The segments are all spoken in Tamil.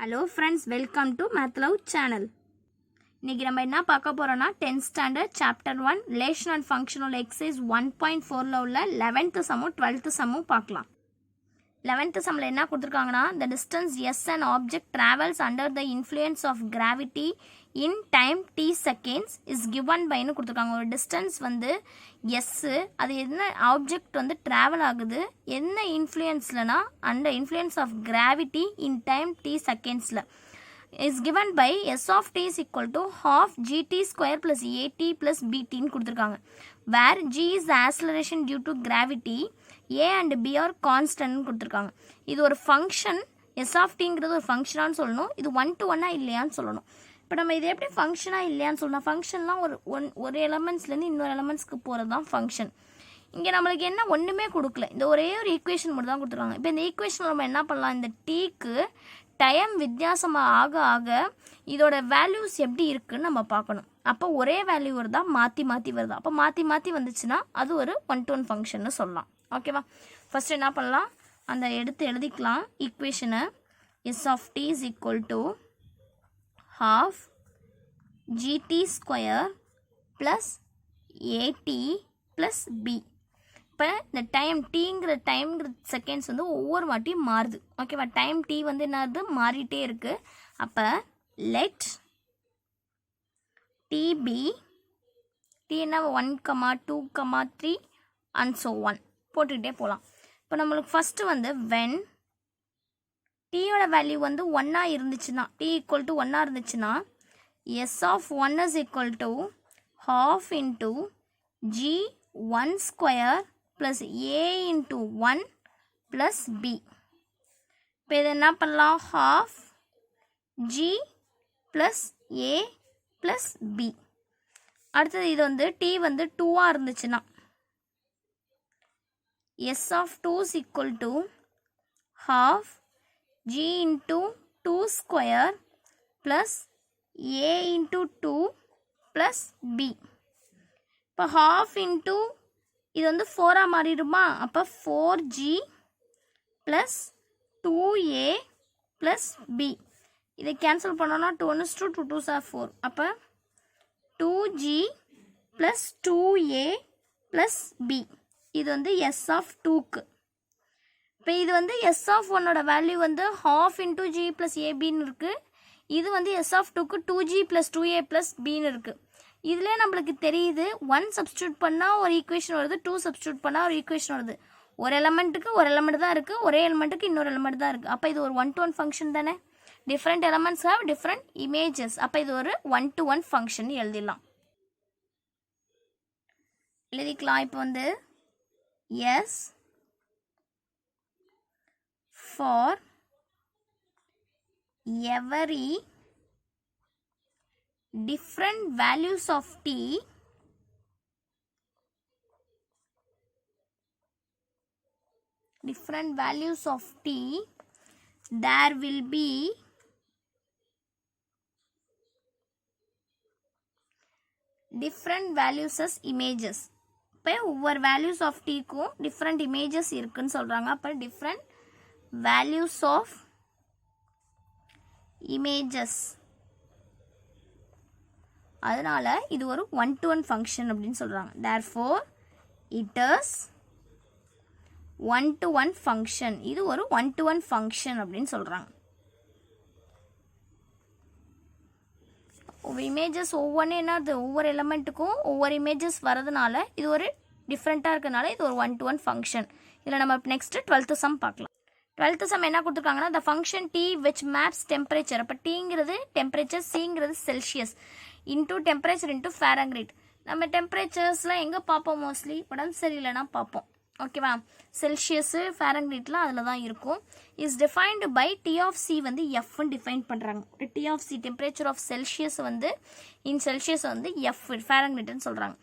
Hello friends, welcome to Math Love channel. இன்னைக்கு நம்ம என்ன பார்க்க போறோம்னா 10th standard chapter 1 relation and functional exercise 1.4 ல உள்ள 11th sum 12th sum பார்க்கலாம். 11th sumல என்ன கொடுத்திருக்காங்கன்னா the distance s an object travels under the influence of gravity in time t seconds is given by னு கொடுத்திருக்காங்க. ஒரு distance வந்து s, அது என்ன ஆப்ஜெக்ட் வந்து டிராவல் ஆகுது என்ன இன்ஃப்ளூயன்ஸ்லனா under influence of gravity in time t secondsல is given by s of t is equal to half gt square plus at plus bt னு கொடுத்திருக்காங்க. where g is the acceleration due to gravity, a and b are constant னு கொடுத்திருக்காங்க. இது ஒரு ஃபங்க்ஷன் s of t ங்கிறது ஒரு ஃபங்க்ஷனான்னு சொல்லணும். இது 1 to 1 இல்லையான்னு சொல்லணும். இப்போ நம்ம இது எப்படி ஃபங்க்ஷனாக இல்லையான்னு சொல்லணும். ஃபங்க்ஷன்லாம் ஒரு எலமெண்ட்ஸ்லேருந்து இன்னொரு எலமெண்ட்ஸ்க்கு போகிறது தான் ஃபங்க்ஷன். இங்கே நம்மளுக்கு என்ன ஒன்றுமே கொடுக்கல, இந்த ஒரே ஒரு ஈக்குவேஷன் மட்டும் தான் கொடுத்துருக்காங்க. இப்போ இந்த ஈக்குவேஷன் நம்ம என்ன பண்ணலாம், இந்த டீக்கு டைம் வித்தியாசமாக ஆக ஆக இதோட வேல்யூஸ் எப்படி இருக்குன்னு நம்ம பார்க்கணும். அப்போ ஒரே வேல்யூ வருதா மாற்றி மாற்றி வருதா, அப்போ மாற்றி மாற்றி வந்துச்சுன்னா அது ஒரு 1 to 1 ஃபங்க்ஷன்னு சொல்லலாம். ஓகேவா? ஃபஸ்ட்டு என்ன பண்ணலாம், அந்த எடுத்து எழுதிக்கலாம் ஈக்குவேஷனை. S of T is equal to half gt square plus at plus b. இப்போ இந்த டைம் டீங்கிற டைம்ங்கிற செகண்ட்ஸ் வந்து ஒவ்வொரு வாட்டியும் மாறுது. ஓகேவா? டைம் டி வந்து என்னது மாறிட்டே இருக்குது. அப்போ லெட் டி பி டி என்ன 1, 2, 3 and so on போட்டுக்கிட்டே போகலாம். இப்போ நம்மளுக்கு ஃபஸ்ட்டு வந்து வென் டீயோட வேல்யூ வந்து 1 இருந்துச்சுன்னா, டி ஈக்குவல் டு 1 இருந்துச்சுன்னா S of 1 is equal to half into G 1 square plus A into 1 plus B. இப்போ இது என்ன பண்ணலாம், half G plus A plus B. அடுத்தது இது வந்து டி வந்து 2 இருந்துச்சுன்னா S of 2 is equal to half g into 2 square plus a into 2 plus b. இப்போ half into இது வந்து 4 மாறிடுமா, அப்போ 4g plus 2a plus b. இதை கேன்சல் பண்ணோன்னா 2 1 is 2, 2 2s are 4. அப்போ 2g plus 2a plus b. இது வந்து s of 2க்கு. இப்போ இது வந்து எஸ் ஆஃப் 1ஓட வேல்யூ வந்து half இன்டூ ஜி ப்ளஸ் ஏபின்னு இருக்குது. இது வந்து எஸ் ஆஃப் 2க்கு 2g ப்ளஸ் 2a ப்ளஸ் பின்னு இருக்குது. இதிலே நம்மளுக்கு தெரியுது 1 சப்ஸ்டியூட் பண்ணால் ஒரு ஈக்குவேஷன் வருது, 2 சப்ஸ்டியூட் பண்ணால் ஒரு ஈக்குவேஷன் வருது. ஒரு எலமெண்ட்டுக்கு ஒரு எலமெண்ட் தான் இருக்குது, ஒரே எலமெண்ட்டுக்கு இன்னொரு எலமெண்ட் தான் இருக்குது. அப்போ இது ஒரு 1 to 1 ஃபங்க்ஷன் தானே. Different elements have different images. அப்போ இது ஒரு 1 to 1 ஃபங்க்ஷன் எழுதிடலாம். எழுதிக்கலாம். இப்போ வந்து S for every different values of t there will be different values as images. இப்போ ஒவ்வொரு values of t க்கும் different images இருக்குன்னு சொல்கிறாங்க. அப்போ different values of images, அதனால இது ஒரு 1 to 1 ஃபங்க்ஷன் அப்படின்னு சொல்கிறாங்க. therefore it is 1 to 1 function. இது ஒரு 1 to 1 ஃபங்க்ஷன் அப்படின்னு சொல்கிறாங்க. ஒவ்வொரு இமேஜஸ் ஒவ்வொன்று என்னது, ஒவ்வொரு எலமெண்ட்டுக்கும் ஒவ்வொரு இமேஜஸ் வரதுனால இது ஒரு டிஃப்ரெண்ட்டாக இருக்கிறதுனால இது ஒரு 1 to 1 ஃபங்க்ஷன். இதில் நம்ம நெக்ஸ்ட்டு 12th சம் பார்க்கலாம். 12th சம் என்ன கொடுத்துருக்காங்கன்னா the function t which maps temperature. அப்போ டீங்கிறது டெம்பரேச்சர், சிங்கிறது Celsius, into temperature into Fahrenheit. நம்ம டெம்பரேச்சர்ஸ்லாம் எங்கே பார்ப்போம், மோஸ்ட்லி உடம்பு சரியில்லைனா பார்ப்போம். ஓகேவா? செல்சியஸு ஃபாரன்ஹீட்லாம் அதில் தான் இருக்கும். Is defined by T of C வந்து எஃப்னு டிஃபைன் பண்ணுறாங்க. T of C temperature of Celsius வந்து இன் செல்சியஸ் வந்து எஃப் ஃபாரன்ஹீட்னு சொல்கிறாங்க.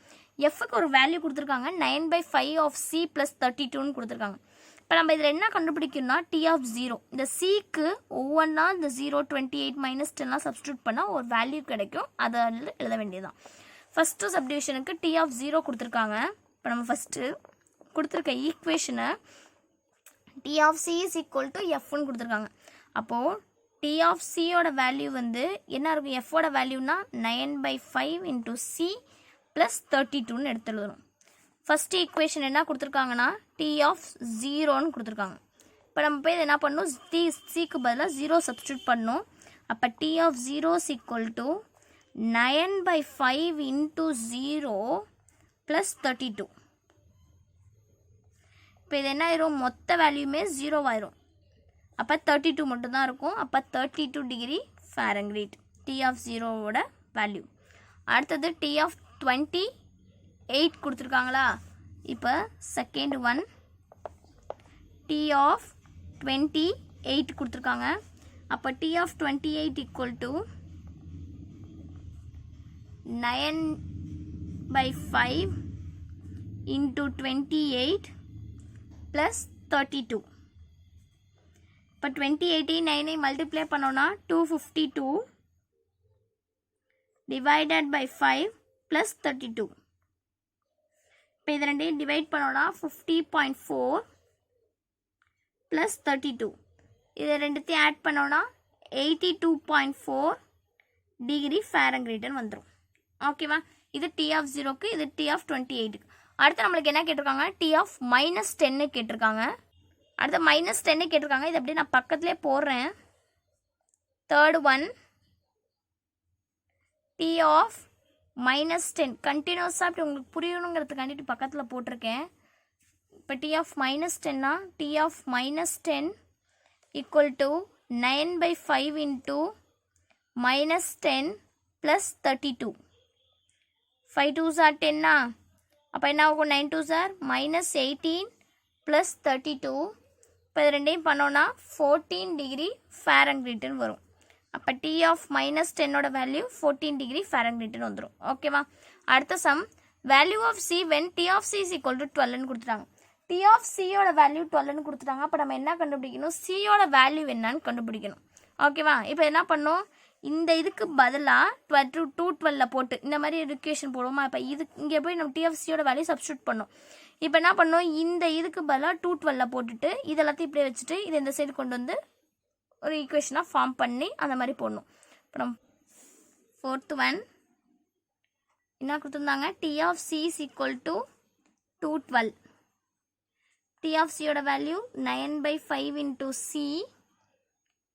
எஃப்க்கு ஒரு வேல்யூ கொடுத்துருக்காங்க 9/5 ஆஃப் சி ப்ளஸ் 32ன்னு கொடுத்துருக்காங்க. இப்போ நம்ம இதில் என்ன கண்டுபிடிக்கணும்னா டி ஆஃப் 0, இந்த சிக்கு ஒவ்வொன்றா இந்த 0, 28 - 10 சப்ஸ்டியூட் பண்ணால் ஒரு வேல்யூ கிடைக்கும். அதை எழுத வேண்டியதுதான். ஃபஸ்ட்டு சப்டிவிஷனுக்கு டி ஆஃப் 0 கொடுத்துருக்காங்க. இப்போ நம்ம ஃபஸ்ட்டு கொடுத்துருக்க ஈக்குவேஷனை T of C is equal to எஃப்னு கொடுத்துருக்காங்க. அப்போது டி ஆஃப் சியோட வேல்யூ வந்து என்ன இருக்கும், எஃபோட வேல்யூனா 9/5 இன்டூ சி ப்ளஸ் 32ன்னு எடுத்து எழுதணும். ஃபஸ்ட்டு ஈக்குவேஷன் என்ன கொடுத்துருக்காங்கன்னா டி ஆஃப் 0ன்னு கொடுத்துருக்காங்க. இப்போ நம்ம போய் என்ன பண்ணணும், சிக்கு பதிலாக 0 சப்ஸ்டியூட் பண்ணணும். அப்போ T of 0 is equal to 9/5 into 0 plus 32. இப்போ இது என்ன ஆயிரும், மொத்த வேல்யூமே 0 ஆயிரும். அப்போ 32 மட்டும்தான் இருக்கும். அப்போ 32 டிகிரி ஃபாரன்ஹீட் டி ஆஃப் 0வோட வேல்யூ. அடுத்தது டி ஆஃப் 28 கொடுத்துருக்காங்களா. இப்போ செகண்ட் ஒன் டி ஆஃப் 28 கொடுத்துருக்காங்க. அப்போ T of 28 equal to 9/5 into 28 plus 32. இப்போ 28 9 மல்டிப்ளை பண்ணோன்னா 252 டிவைடட் பை 5 ப்ளஸ் 32. இப்போ இது ரெண்டையும் டிவைட் பண்ணோன்னா 50.4 ப்ளஸ் 32. இதை ரெண்டுத்தையும் ஆட் பண்ணோன்னா 82.4 டிகிரி ஃபாரன்ஹீட்னு வந்துடும். ஓகேவா, இது டி ஆஃப் 0க்கு, இது டி ஆஃப் 28க்கு. அடுத்து நம்மளுக்கு என்ன கேட்டிருக்காங்க, டி ஆஃப் -10 கேட்டிருக்காங்க. அடுத்து -10 கேட்டிருக்காங்க. இது அப்படியே நான் பக்கத்துலேயே போடுறேன். தேர்ட் ஒன் டி ஆஃப் -10 கண்டினியூஸாக அப்படி உங்களுக்கு புரியணுங்கிறதுக்காண்டி பக்கத்தில் போட்டிருக்கேன். இப்போ டி ஆஃப் -10னா T of -10 equal to 9/5 into -10 plus 32. 5 2s are 10. அப்போ என்ன ஆகும், 9 2s are -18 ப்ளஸ் 32. இப்போ இது ரெண்டையும் பண்ணோன்னா 14 டிகிரி ஃபாரன்ஹீட்னு வரும். அப்போ டி ஆஃப் -10ஓட வேல்யூ 14 டிகிரி ஃபாரன்ஹீட்னு வந்துடும். ஓகேவா, அடுத்த sum value of C when T of C is equal to 12ன்னு கொடுத்துட்டாங்க. டி ஆஃப் சியோட வேல்யூ 12ன்னு கொடுத்துட்டாங்க. அப்போ நம்ம என்ன கண்டுபிடிக்கணும், சியோட வேல்யூ என்னன்னு கண்டுபிடிக்கணும். ஓகேவா, இப்போ என்ன பண்ணோம், இந்த இதுக்கு பதிலாக 212 போட்டு இந்த மாதிரி ஈக்குவேஷன் போடுவோமா. இப்போ இது இங்கே போய் நம்ம டி ஆஃப் சியோட வேல்யூ சப்ஸ்டியூட் பண்ணோம். இப்போ என்ன பண்ணோம், இந்த இதுக்கு பதிலாக 212 போட்டுட்டு இது எல்லாத்தையும் இப்படியே வச்சுட்டு இதை இந்த சைடு கொண்டு வந்து ஒரு ஈக்குவேஷனாக ஃபார்ம் பண்ணி அந்த மாதிரி போடணும். அப்புறம் ஃபோர்த் ஒன் என்ன கொடுத்துருந்தாங்க, T of C is equal to 212. T of சியோட value 9/5 into C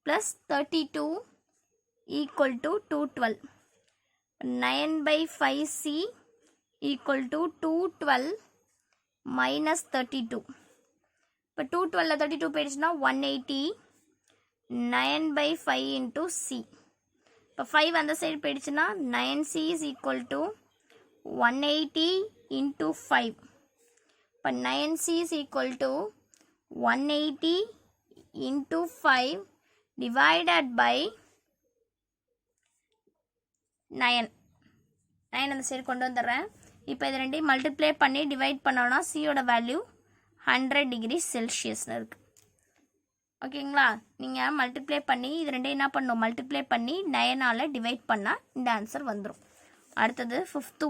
plus 32 equal to 212. 9/5c equal to 212 minus 32. இப்போ 212 32 போயிடுச்சுன்னா 180. 9/5 இன்டூ சி. இப்போ 5 அந்த சைடு போயிடுச்சுன்னா 9c is equal to 180 into 5. இப்போ 9c is equal to 180 into 5 divided by 9 அந்த சைடு கொண்டு வந்துடுறேன். இப்போ இது ரெண்டையும் மல்டிப்ளை பண்ணி டிவைட் பண்ணோன்னா சியோட வேல்யூ 100 டிகிரி செல்சியஸ்னு இருக்குது. ஓகேங்களா, நீங்கள் மல்டிப்ளை பண்ணி இது ரெண்டையும் என்ன பண்ணணும், மல்டிப்ளை பண்ணி 9ஆல் டிவைட் பண்ணால் இந்த ஆன்சர் வந்துடும். அடுத்தது ஃபிஃப்த்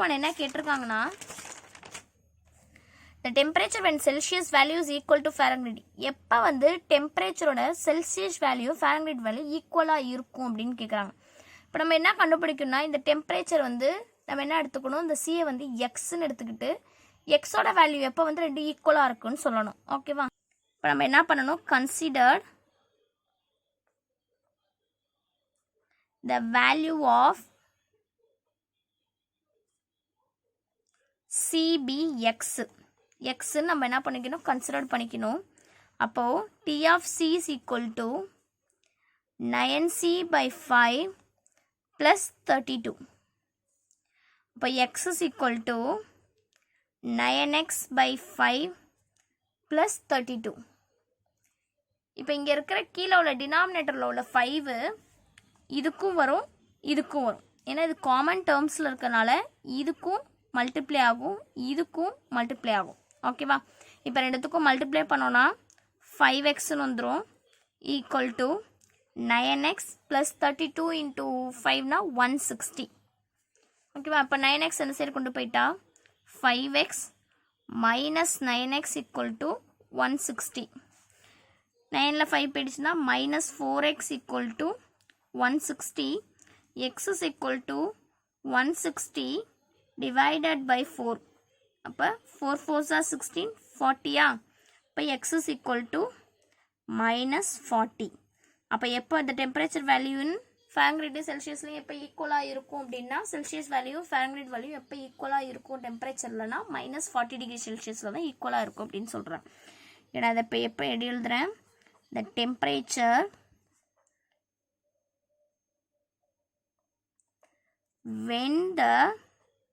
ஒன் என்ன கேட்டிருக்காங்கன்னா, the temperature when Celsius value is equal to Fahrenheit. எப்போ வந்து டெம்பரேச்சரோட செல்சியஸ் வேல்யூ ஃபாரன்ஹீட் வேல்யூ ஈக்குவலாக இருக்கும் அப்படின்னு கேட்குறாங்க. இப்போ நம்ம என்ன கண்டுபிடிக்கணும்னா, இந்த டெம்பரேச்சர் வந்து நம்ம என்ன எடுத்துக்கணும், இந்த சியை வந்து எக்ஸ்ன்னு எடுத்துக்கிட்டு எக்ஸோட வேல்யூ எப்போ வந்து ரெண்டு ஈக்குவலாக இருக்குன்னு சொல்லணும். ஓகேவா, இப்போ நம்ம என்ன பண்ணணும், consider the value of C be x எக்ஸ்ன்னு நம்ம என்ன பண்ணிக்கணும், கன்சிடர் பண்ணிக்கணும். அப்போது T of C is equal to 9c/5 plus 32. இப்போ x is equal to 9x/5 plus 32. இப்போ இங்கே இருக்கிற கீழே உள்ள டினாமினேட்டரில் உள்ள 5 இதுக்கும் வரும் இதுக்கும் வரும். ஏன்னா இது காமன் டேர்ம்ஸில் இருக்கிறனால இதுக்கும் மல்டிப்ளை ஆகும் இதுக்கும் மல்டிப்ளை ஆகும். ஓகேவா, இப்போ ரெண்டுத்துக்கும் மல்டிப்ளை பண்ணோன்னா 5xன்னு வந்துடும் equal to 9x plus 32 into 5னா 160. ஓகேவா, இப்போ 9x அந்த சைடு கொண்டு போயிட்டா 5x minus 9x equal to 160. 9ல் 5 போயிடுச்சுன்னா minus 4x equal to 160. x is equal to 160 divided by 4. அப்போ 4 4s are 16, 40யா? இப்போ x is equal to minus 40. அப்போ எப்போ இந்த டெம்பரேச்சர் வேல்யூ இன் ஃபாரன்ஹீட் செல்சியஸ்லையும் எப்போ ஈக்குவலாக இருக்கும் அப்படின்னா செல்சியஸ் வேல்யூ ஃபாரன்ஹீட் வேல்யூ எப்போ ஈக்குவலாக இருக்கும் டெம்பரேச்சர்லனா -40 டிகிரி செல்சியஸில் தான் ஈக்குவலாக இருக்கும் அப்படின்னு சொல்கிறேன். ஏன்னா அதை இப்போ எப்போ எழுதுறேன், the temperature when the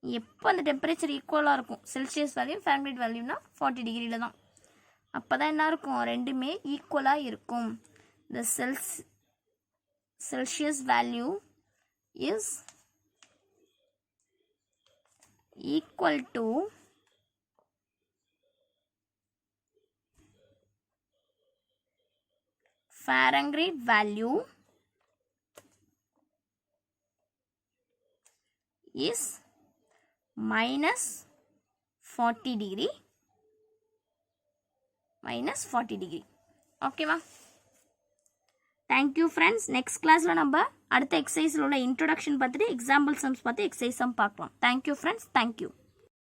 எப்போ அந்த டெம்பரேச்சர் ஈக்குவலாக இருக்கும் செல்சியஸ் வேல்யூ ஃபாரன்ஹீட் வேல்யூனா 40 டிகிரியில் தான். அப்போ தான் என்ன இருக்கும், ரெண்டுமே ஈக்குவலாக இருக்கும். the Celsius value is equal to Fahrenheit value is -40 degree. ஓகேவா? Thank you friends. நெக்ஸ்ட் கிளாஸில் நம்ம அடுத்த எக்ஸசைஸில் உள்ள இன்ட்ரோடக்ஷன் பார்த்துட்டு எக்ஸாம்பிள் சம்ஸ் பார்த்து எக்ஸசைஸ் சம் பார்க்கலாம். Thank you friends. தேங்க்யூ.